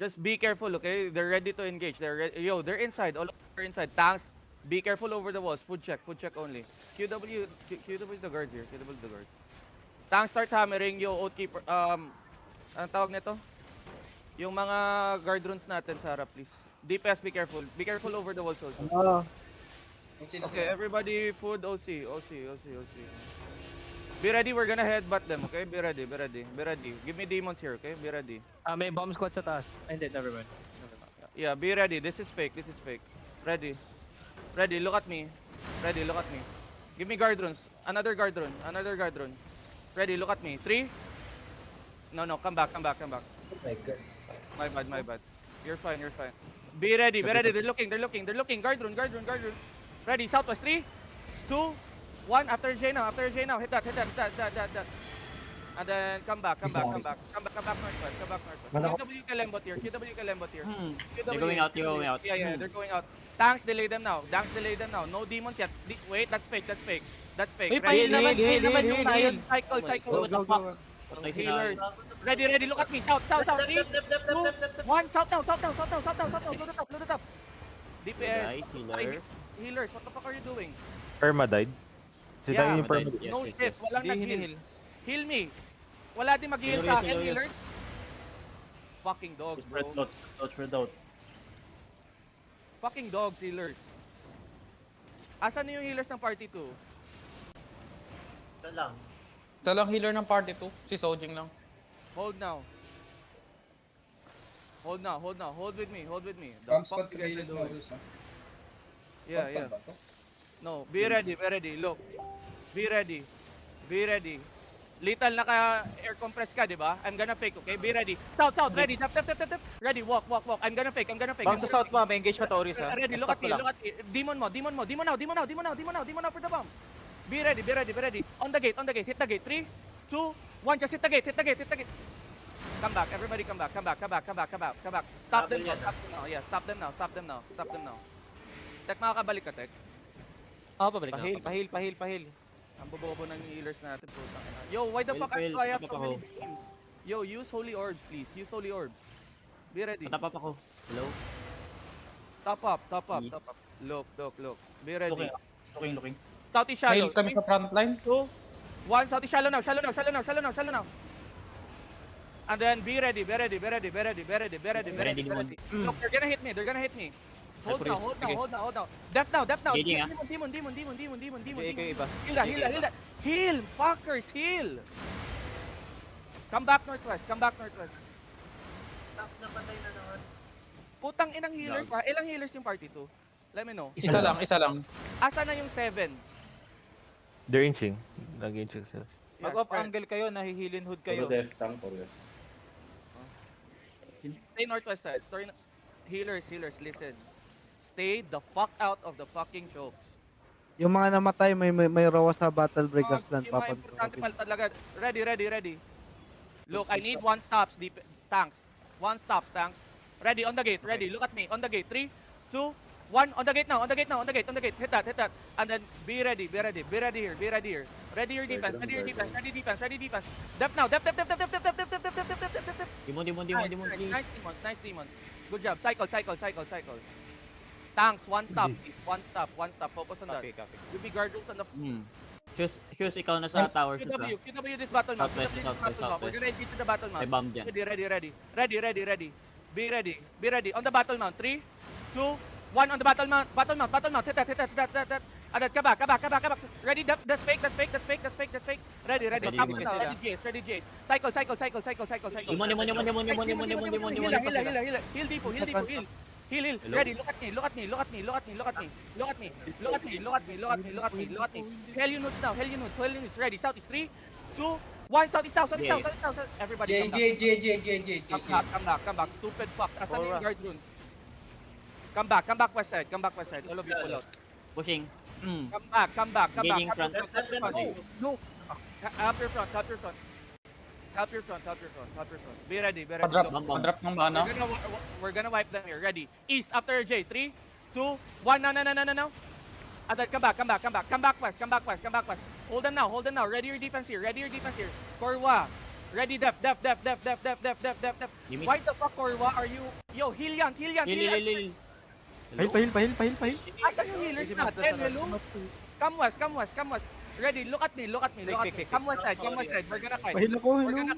Just be careful, okay? They're ready to engage. They're inside. All of them are inside. Tanks, be careful over the walls. Food check only. QW the guards here. QW the guards. Tanks start hammering. Yo, Oathkeeper. Anong tawag nito? Yung mga guard runes natin sa harap, please. DPS, be careful. Be careful over the walls also. Okay, everybody, food, OC. Be ready, we're gonna headbutt them, okay? Be ready. Give me demons here, okay? Be ready. May bomb squad sa taas. Ay, hindi, never mind. Yeah, be ready. This is fake. Ready. Look at me. Give me guard runes. Another guard rune. Ready, look at me. 3. No, come back. Oh my god. My bad. You're fine. Be ready. They're looking. Guard rune. Ready, southwest. 3, 2, 1. After J now. Hit that. And then come back northwest. QW Kalembot here. They're going out. Yeah, they're going out. Tanks, delay them now. No demons yet. Wait, that's fake. Uy, pahil naman yung tayo. Cycle. What the fuck? Patay sila. Healers. Ready, look at me. South. 3, 2, 1. South now. Load it up. DPS. Guys, healer. Healers, what the fuck are you doing? Perma died. Si Yeah. tayo yung perma. Yes, No yes, shit, yes. walang nag-heal. Heal me. Wala din mag-heal Heal, sa akin, heal, heal. healer. Fucking dogs, Spread bro. out. Spread out. Fucking dogs, healers. Asan na yung healers ng party 2? Ito lang. Ito lang healer ng party 2. Si Sojing lang. Hold now. Hold with me. The Bomb fuck squad you guys are sa doing? Maurus, ha? Yeah. Ba to? No, be ready. Look. Be ready. Lethal naka air compress ka, di ba? I'm gonna fake, okay? Be ready. South, ready. Tap. Ready, walk. I'm gonna fake. Bang sa south pa, may engage pa Taurus ha. Ready, look at me. Demon now for the bomb. Be ready. On the gate. Hit the gate. 3, 2, 1. Just hit the gate. Come back. Everybody come back. Stop them now. Yeah, stop them now. Tek, makakabalik ka, Tek. Pabalik na. Pahil. Ang bobobo ng healers natin, putang ina. Yo, why the fuck Well, do I have so tapos many ako. beams? Yo, use holy orbs, please. Be ready. Patap up ako. Hello? Top up. Yes. Look. Be ready. Looking. Southeast shallow. Mail kami sa frontline. 2, 1. Southeast shallow now. And then be ready. Ready, Look, they're gonna hit me. Hold now. Def now. Gaging, ah. Demon. Iba. Heal that. Heal, fuckers, heal. Come back northwest. Top na patay na naman. Putang inang healers ha. Ilang healers yung party 2? Let me know. Isa lang. Asa na yung 7? They're inching. Nag-inching sila. Mag off angle kayo, nahihilin hood kayo. Stay northwest side. Healers, listen. Stay the fuck out of the fucking chokes. Yung mga namatay, may rawa sa battle breakers lang. Yung mga importante pala talaga. Ready. Look, I need 1 stops, tanks. 1 stops, tanks. Ready, on the gate. Ready, look at me. On the gate. 3, 2, 1. On the gate now. Hit that. And then be ready here. Ready your defense. Dep now. Dep. Demon, please. Nice demons. Good job. Cycle. Tanks, 1 stop. 1 stop. Focus on that. Copy. Give me guard rules on the Choose ikaw na sa tower shoot ha. QW this battle map. Southwest. We're gonna engage to the battle map. May bomb dyan. Ready. Be ready. On the battle mount. 3, 2, 1. On the battle mount. Hit that. And then come back. Ready. That's fake. Ready. Ready, Stop demon. it now. Ready, Jace. Cycle. Demon. Heal Deepo. Heal. Ready. Look at me. Hell you nudes. Ready. Southeast. 3, 2, 1. Southeast. Everybody come back. Come back. Stupid fucks. Asan yung guard runes? Come back west side. All of you pull out. Pushing. Come back. Gaging front. No. Help your front. Be ready. Padrop ng mana. We're gonna wipe them here. Ready. East after J. 3, 2, 1. No. And then come back. Come back west. Hold them now. Ready your defense here. Korwa. Ready, def. You Why miss. the fuck, Korwa, are you... Yo, heal yan. Heal. Pahil. Asan yung healers Easy master natin? na Hello? Come west. Ready, look at me. Kick. Come west side. We're gonna fight. Pahil ako, We're hello.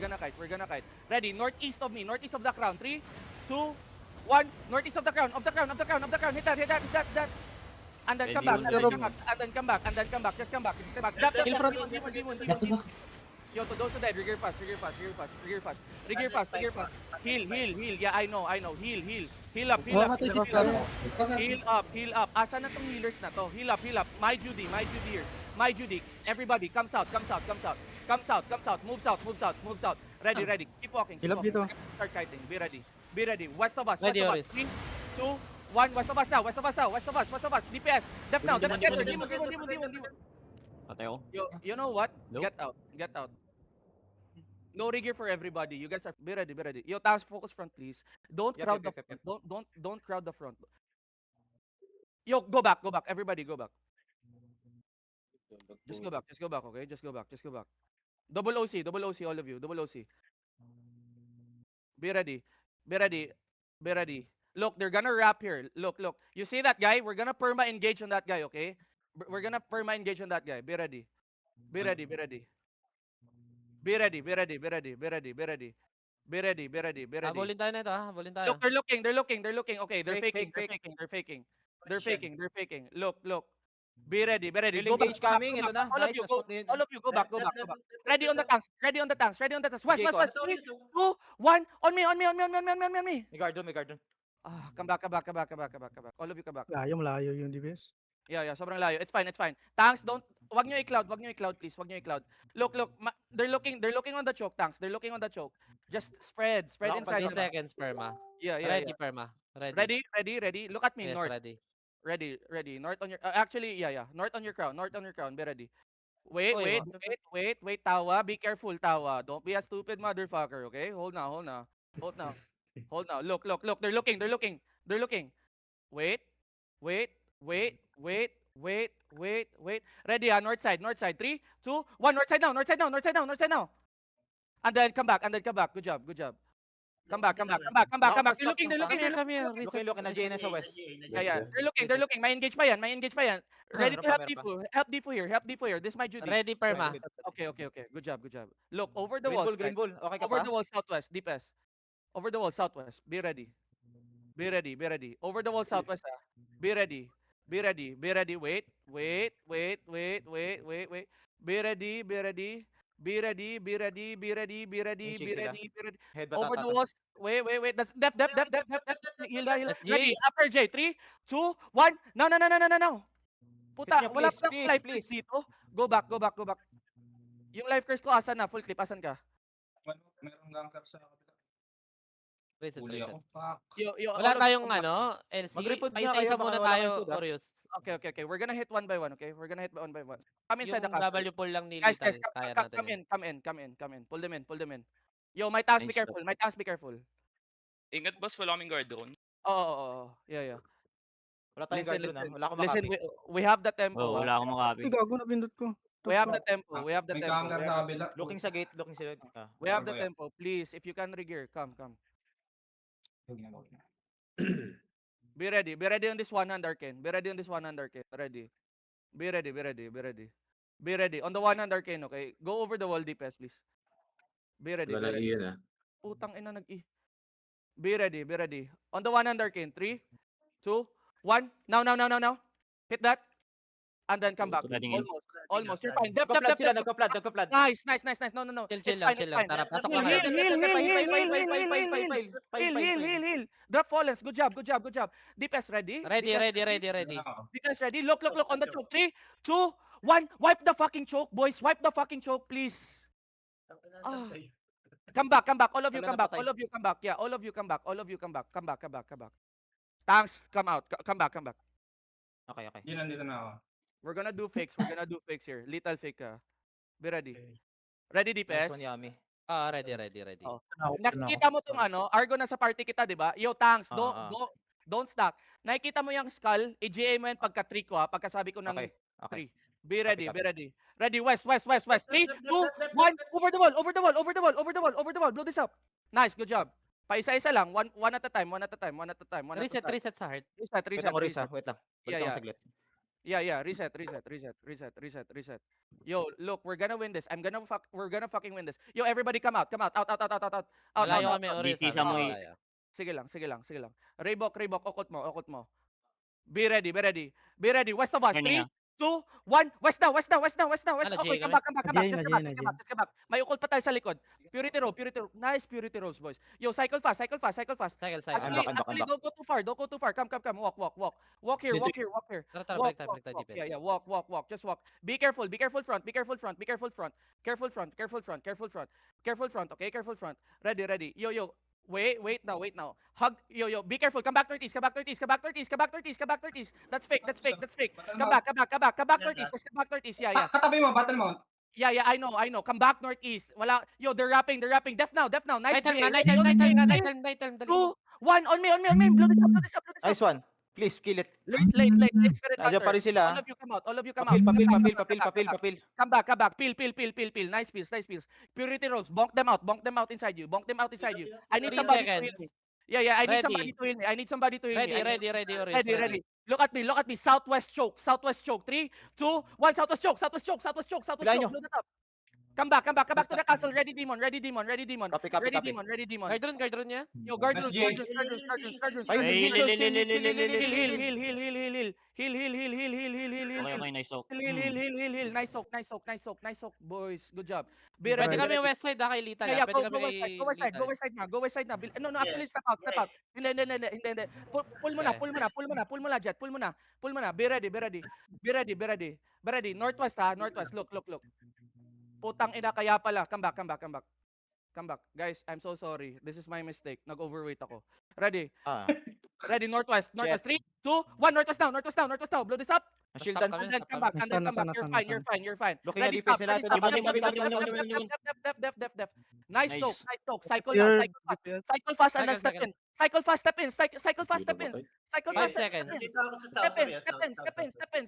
gonna kite. Ready, northeast of me, northeast of the crown. 3, 2, 1, northeast of the crown. Hit that. And then come back, Ready, come back. Just come back. Dap. Demon. Yo, to those who died, rigger fast. Heal. Yeah, I know. Heal up. Heal up. Asa na tong healers na to? Heal up. My Judy here. My Judy. Everybody, come south. Move south. Ready. Keep walking. Heal up dito. Start kiting. Be ready. West of us. Ready, Oris. 3, 2, 1. West of us now. DPS. Def now. Demon. Demon. Patay ako. You know what? Nope. Get out. No rigger for everybody. You guys are be ready. Yo, task focus front, please. Don't crowd the front. Don't crowd the front. Yo, go back. Everybody go back. Just go back, okay? Just go back. Double OC, all of you. Double OC. Be ready. Look, they're gonna wrap here. Look. You see that guy? We're gonna perma engage on that guy, okay? We're gonna perma engage on that guy. Be ready. Be ready. Habulin tayo na ito, ha? Habulin tayo. Look, they're looking. Okay, they're Fake, faking. They're faking. Look. Be ready. Will Go back. engage coming. Ito na. All of Nice. you, all of you, go back. Ready on the tanks. West. Jake, 3, 2, 1. On me. May guard doon. Come back. All of you, come back. Malayo yung DPS. Yeah, sobrang layo. It's fine. Tanks, wag nyo i-cloud, please. Look, they're looking on the choke, tanks. They're looking on the choke. Just spread Wala akong inside. 3 seconds, perma. Yeah. Ready, perma. Ready. Ready. Look at me, Yes, north. ready. Ready. North on your actually, yeah. North on your crown. Be ready. Wait. Tawa, be careful, Tawa. Don't be a stupid motherfucker, okay? Hold now. Look. They're looking. Wait. Ready, north side. 3, 2, 1. North side now. And then come back. Good job. Come back. They're looking. Come here. Look na JN sa west. Yeah. They're looking. May engage pa yan. Ready to help Meron Defu here. This is my duty. Ready, perma. Okay. Good job. Look, over the walls. Green bull. Okay ka Over pa? the wall southwest, DPS. Over the wall southwest. Be ready. Over the wall southwest. Be ready. Wait. Be ready. Headbutt Over ata the to. walls. Wait. That's def. Heal. Let's Ready. G. After J. 3, 2, 1. No. Puta, Hit niya, wala please, pa please, life please. curse dito. Go back. Yung life curse ko, asan na? Full clip, asan ka? Meron ganker sa kabila. Reset. Yo, Wala all of- tayong LC. Mag-report nga Paisa-isa kayo, baka muna wala tayo, kayong food, ah. Curious. Okay. We're gonna hit one by one, okay? Come inside the Yung castle. W pull lang ni Guys, Lethal. Kaya natin yun. come in. Pull them in. Yo, my tanks, be Nice careful. Ingat boss, wala kaming guard doon. Oo. Yeah. Wala tayong guard doon. Wala akong Listen, makapi. we have the tempo. Oh, wala akong makapi. Gago na pindot ko. We have the tempo. May ganker sa kabila. Looking sa gate. Looking sa We have the tempo. Please, if you can regear, come. Be ready on this one hand arcane. Ready. Be ready. On the one hand arcane, okay? Go over the wall DPS, please. Be ready. Putang ina nag-i. Be ready. On the one hand arcane. 3, 2, 1. Now. Hit that. And then come back. Flooding in. Almost. You're fine. Def. Nagka-flood sila. Nagka-flood. Nice. No. Chill It's lang. Tara, pasok lang. Heal. Drop fallens. Good job. DPS ready? Ready. DPS ready? Look on the choke. 3, 2, 1. Wipe the fucking choke, boys. Wipe the fucking choke, please. Come back. All of you Wala come na back. patay. All of you come back. Yeah, all of you come back. Come back. Tanks, come out. Come back. Okay. Dito na ako. We're gonna do fakes here. Lethal fake ka. Be ready. Ready, Nice DPS? one, Yami. Ready. Oh. Nakikita mo tong Argo nasa party kita, di ba? Yo, tanks, don't stack. Nakikita mo yung skull, i-GA mo yan pagka 3 ko ha, pagkasabi ko ng Okay. 3. Be ready, Copy, be ready. Ready, west, west, west, west. 3, 2, 1. Over the wall, over the wall, over the wall, over the wall, over the wall. Blow this up. Nice, good job. Paisa-isa lang. One at a time, one at a time, one at a time, one at a Reset, time. reset sa heart. Reset, Wait reset, lang, Oris ha. reset. Wait lang. Balik Yeah, ako yeah. saglit. Yeah, reset, reset, reset, reset, reset, reset. Yo, look, we're gonna win this. We're gonna fucking win this. Yo, everybody come out, out, out, out, out, out, out, out, Malayo out. kami, Oris. BC ah, sa malayo Moy. tayo. Sige lang, sige lang, sige lang. Reebok, okot mo. Be ready, be ready. Be ready. West of us. Turning 3, 2, 1. West now, west now, west now, west now, west. Ano, Okay, Jay come kami? back, come back, come back. Jay na, Just Jay come na, back, just come back, just come back. May ukol pa tayo sa likod. Purity row. Nice purity rows, boys. Yo, cycle fast, cycle fast, cycle fast. Cycle, cycle. I'm back, I'm back, I'm Actually, back. don't go too far, don't go too far. Come. Walk. Walk here, walk here, walk here. Tara, tara, Walk, balik tayo, DPS. Yeah, walk. Just walk. Be careful front. Careful front. Careful front. Okay, careful front. Ready. Yo. Wait now. Hug. Yo. Be careful. Come back northeast. That's fake. Come back northeast. Just come back northeast. Yeah. Katabi mo, battle mount. Yeah, I know. Come back northeast. Wala. Yo, they're rapping. Def now. Nice. Night time play. na, night time. Dali. 2, 1. On me. Blow this up. Nice one. Please, kill it. Late. Spirit Nandiyan pa Hunter. rin sila. All of you come out. Papil. Come back. Peel. Nice pills. Purity rolls. Bonk them out inside you. I need 3 somebody to heal seconds. me. Yeah. I need Ready. somebody to heal me. I need somebody to heal me. Ready, Oris. Ready. Look at me. Southwest choke. 3, 2, 1. Southwest choke. Bilahan nyo. Blow that up. Come back to the castle. Ready demon. Copy. Ready demon. Guard niya. Yo, guard rules. Jay. Ayun, Heal. Okay, nice soak. Heal. Nice soak. Boys, good job. Be Pwede ready. kami west side, kay Lita. Yeah, Pwede go kami west side. Go west side na. No, actually step out. Hindi. Pull mo na, Jet. Pull mo na. Be ready. Northwest. Look. Putang ina, kaya pala. Come back. Guys, I'm so sorry. This is my mistake. Nag-overweight ako. Ready, northwest. 3, 2, 1. Northwest now. Blow this up. Shield Stop and kami. And then come back. Nasaan? You're fine. Looking Ready, at stop. defense nila. Def. Nice soak. Cycle Your lang. Cycle fast and then step in. Cycle fast, step in. 5 seconds. Step in.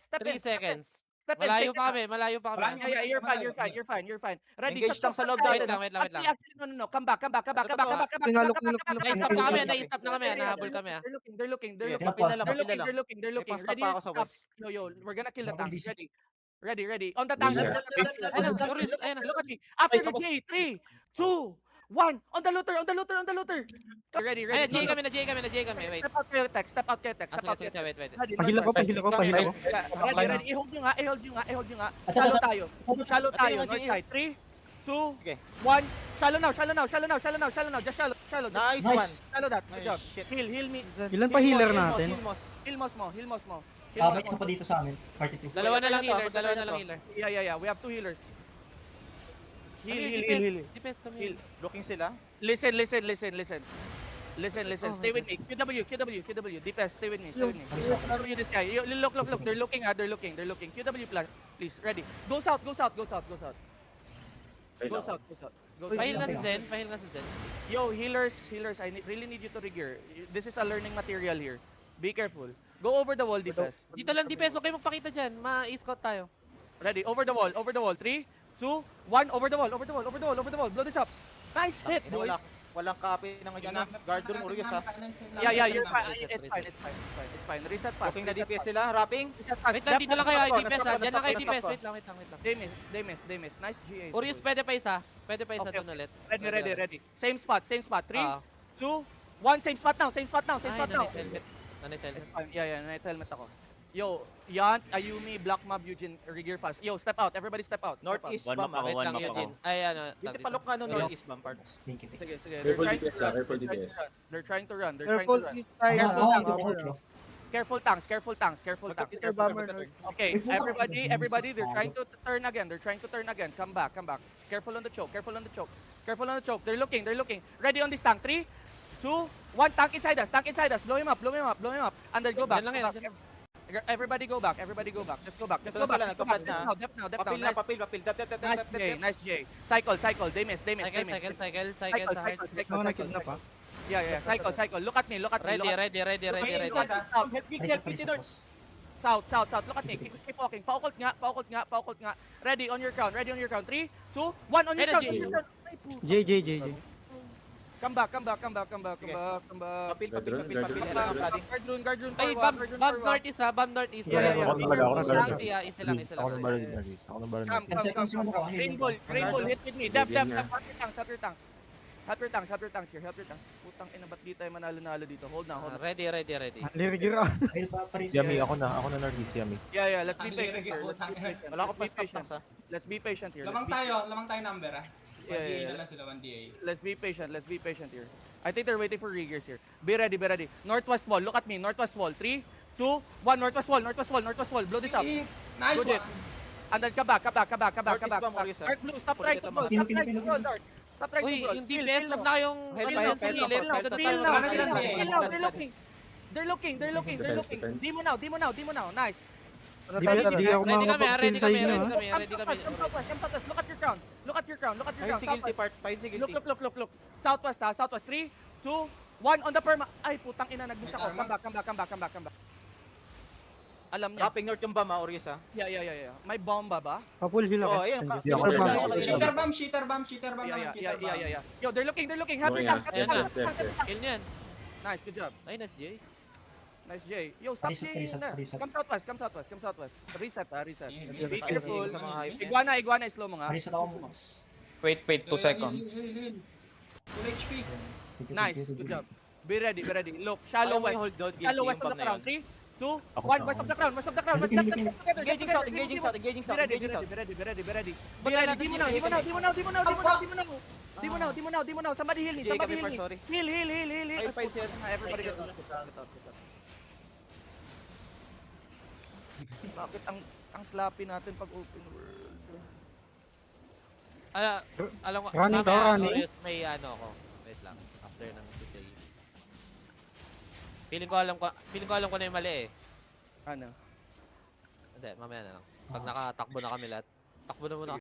3 seconds. Step in. Malayo pa kami. Yeah, you're fine. Ready, Engage lang sa loob Wait natin. lang. Actually, no. Come back. Tingalok. Na-stop na kami. Nahabol kami. They're looking. Sige, papil na lang. They're looking. May pastap Ready? pa ako sa Stop. west. Yo, we're gonna kill the tanks. Ready. On the tanks. Laser. Ayun, Oris, ayun. Look at me. After the J, 3, 2, 1. On the looter. Ready. Ayun, J kami. Wait. Step out kayo, Tex. Sige, wait. Ready, Pahila ko. Ready. I-hold nyo nga. Shallow tayo. North side. 3, 2, Okay. 1. Shallow now. Just shallow. Nice one. Shallow that. Good job. Nice shit. Heal me. Ilan pa healer natin? Heal Mos mo. May isa pa dito sa amin. 42. Dalawa na lang healer. Yeah. We have 2 healers. Heal. Heal. Defense kami. Heal. Looking sila. Listen. Stay with me. QW. DPS, stay with me. Cover you this guy. Look. They're looking. QW plan. Please, ready. Go south. Go south. Pahil na si Zen. Yo, healers, I really need you to regear. This is a learning material here. Be careful. Go over the wall, DPS. Dito lang defense. Huwag kayo magpakita dyan. Ma-scout tayo. Ready, over the wall. 3, 2, 1. Over the wall. Blow this up. Nice hit, boys. Walang copy ng guard room. Urios ha. Yeah, you're fine. It's fine. Reset fast. Looking na DPS sila. Wrapping. Reset fast. Wait lang, dito lang kayo Stop ko, defense. stop ko, Diyan lang kayo stop ko, defense. stop ko. Wait lang. They miss. Nice GA. Urius, pwede pa isa. Okay. Doon ulit. Ready. Same spot. 3, Ah. 2, 1. Same spot now. Ay, nanit helmet. Yeah, night helmet ako. Yo, Yant, Ayumi, Black Mob, Eugene, regear fast. Yo, step out. Everybody step out. Northeast One bomb map ako, ha. Wait lang, map ako. Eugene. Ay, ano. Dito palok nga no northeast bomb part. Thank you. Sige. Careful DPS. They're trying to run. Careful east side. Careful tanks. Mr. Bomber. Okay, everybody, they're trying to turn again. Come back. Careful on the choke. They're looking. Ready on this tank. 3, 2, 1. Tank inside us. Blow him up. And then go back. Diyan lang yan. Everybody go back. Just go back. Ito na sila, nagka-flat na. Dep now. Papil. Nice J. Cycle. They miss. Cycle sa heart. Ako na pa. Yeah. Cycle. Look at me. Ready. Help me, North. South. Look at me. Keep walking. Pa-occult nga. Ready on your crown. 3, 2, 1 on your crown. Energy. Ay, puta. JJ. Come back. Kapil. Guard rune. Ay, bomb northeast ha, bomb northeast. Yeah. Isa lang. Come. Rainbow, hit with me. Dab. Help your tanks here. Putang ina, ba't di tayo manalo-nalo dito? Hold na. Ready. Lirigira. Ayun pa rin Yummy, ako na Northeast, Yummy. Yeah, let's be Ang patient lirig here. ako, tangina. Wala ko pa stop tanks ha. Let's be patient here. Lamang tayo number ah. 1DA Yeah. na lang sila, 1DA. Let's be patient here. I think they're waiting for riggers here. Be ready. Northwest wall. Look at me. Northwest wall. 3, 2, 1. Northwest wall. Blow this up. Nice Good one! hit. And then come back. Northeast ba, Maurice, ah? Dark blue. Stop trying to brawl. Stop trying to Uy, brawl. yung DPS, wag na kayong Head ano pa, yun, head sumilip. pa, head pa. Feel now. They're They're looking. Demo now. Nice. Di ako makakapag-kill sa inyo, ha? Ready kami. Come southwest. Look at your crown. Ayun si guilty part. Ayun si guilty. Look. Southwest. 3, 2, 1 on the perma. Ay, putang ina, nag-miss ako. Come back. Alam niya. Rapping north yung bomb ha, Orius ha. Yeah. May bomba ba? Pa-full heal Oh, ako. ayun. Hindi ako Bomb. Cheater bomb naman, cheater bomb. Yeah. Yo, they're looking. Help Okay, your tanks. Ayan na. Left. Kill niyan. Nice, good job. Ay, nice, Jay. Nice, Jay. Yo, stop Reset, Jay in there. reset. Come southwest. Reset. Yeah, Be yeah. careful. Sa mga hype. Iguana, slow mo nga. Reset ako mo. Wait, 2 seconds. Full HP. Nice, good job. Be ready. Look, shallow west. Hold down guilty Shallow yung west of bomb the na crown. yun. 3, 2, 1. West of the crown. Engaging south. Be ready. Di mo now. Somebody heal me. Jay, kami first, sorry. Heal. Ayun pa, sir. Everybody get Bakit ang sloppy natin pag open world? Alam ko, Running to, mamaya, running. Glorious, may ano ako. Wait lang, after ng CJ. Feeling ko alam ko na yung mali eh. Ano? Hindi, mamaya na lang. Pag nakatakbo na kami lahat. Takbo na muna